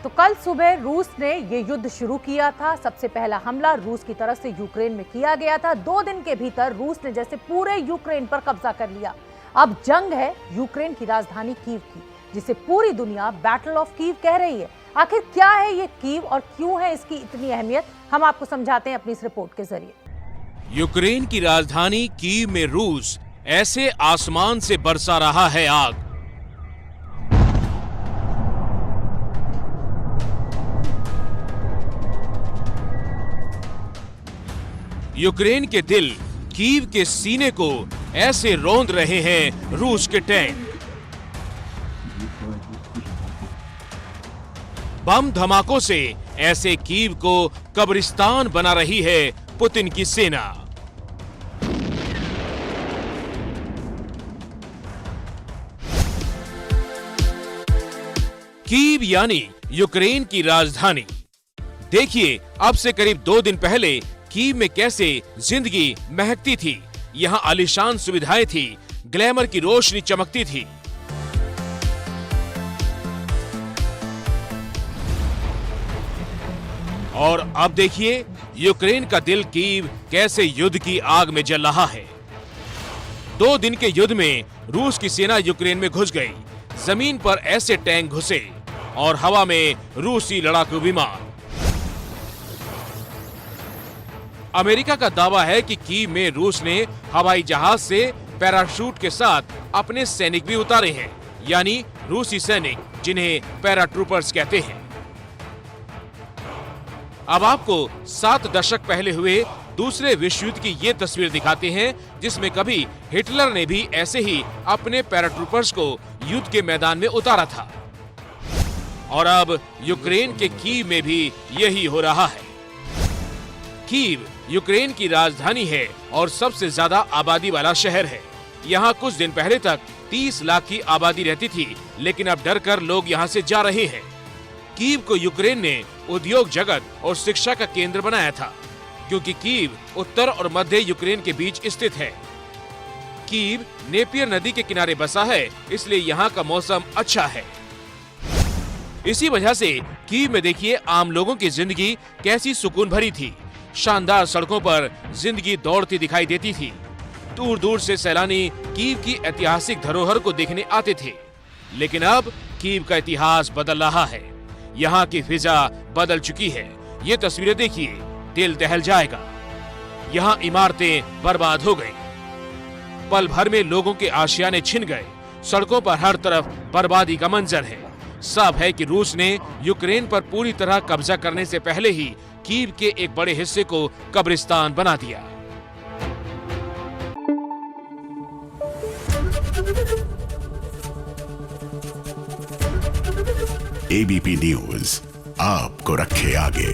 तो कल सुबह रूस ने ये युद्ध शुरू किया था। सबसे पहला हमला रूस की तरफ से यूक्रेन में किया गया था। 2 दिन के भीतर रूस ने जैसे पूरे यूक्रेन पर कब्जा कर लिया। अब जंग है यूक्रेन की राजधानी कीव की, जिसे पूरी दुनिया बैटल ऑफ कीव कह रही है। आखिर क्या है ये कीव और क्यों है इसकी इतनी अहमियत, हम आपको समझाते हैं अपनी इस रिपोर्ट के जरिए। यूक्रेन की राजधानी कीव में रूस ऐसे आसमान से बरसा रहा है आग। यूक्रेन के दिल कीव के सीने को ऐसे रौंद रहे हैं रूस के टैंक। बम धमाकों से ऐसे कीव को कब्रिस्तान बना रही है पुतिन की सेना। कीव यानी यूक्रेन की राजधानी। देखिए अब से करीब 2 दिन पहले कीव में कैसे जिंदगी महकती थी। यहाँ आलीशान सुविधाएं थी, ग्लैमर की रोशनी चमकती थी। और अब देखिए यूक्रेन का दिल कीव कैसे युद्ध की आग में जल रहा है। 2 दिन के युद्ध में रूस की सेना यूक्रेन में घुस गई। जमीन पर ऐसे टैंक घुसे और हवा में रूसी लड़ाकू विमान। अमेरिका का दावा है कि कीव में रूस ने हवाई जहाज से पैराशूट के साथ अपने सैनिक भी उतारे हैं, यानी रूसी सैनिक जिन्हें पैराट्रूपर्स कहते हैं। अब आपको 7 दशक पहले हुए दूसरे विश्व युद्ध की ये तस्वीर दिखाते हैं, जिसमें कभी हिटलर ने भी ऐसे ही अपने पैराट्रूपर्स को युद्ध के मैदान में उतारा था। और अब यूक्रेन के कीव में भी यही हो रहा है। कीव यूक्रेन की राजधानी है और सबसे ज्यादा आबादी वाला शहर है। यहाँ कुछ दिन पहले तक 30 लाख की आबादी रहती थी, लेकिन अब डर कर लोग यहाँ से जा रहे हैं। कीव को यूक्रेन ने उद्योग जगत और शिक्षा का केंद्र बनाया था, क्योंकि कीव उत्तर और मध्य यूक्रेन के बीच स्थित है। कीव नेपियर नदी के किनारे बसा है, इसलिए यहाँ का मौसम अच्छा है। इसी वजह से कीव में देखिए आम लोगों की जिंदगी कैसी सुकून भरी थी। शानदार सड़कों पर जिंदगी दौड़ती दिखाई देती थी। दूर दूर से सैलानी कीव की ऐतिहासिक धरोहर को देखने आते थे। लेकिन अब कीव का इतिहास बदल रहा है। यहाँ की फिजा बदल चुकी है। ये तस्वीरें देखिए, दिल दहल जाएगा। यहाँ इमारतें बर्बाद हो गई। पल भर में लोगों के आशियाने छिन गए। सड़कों पर हर तरफ बर्बादी का मंजर है। साफ है कि रूस ने यूक्रेन पर पूरी तरह कब्जा करने से पहले ही कीव के एक बड़े हिस्से को कब्रिस्तान बना दिया। एबीपी न्यूज आपको रखे आगे।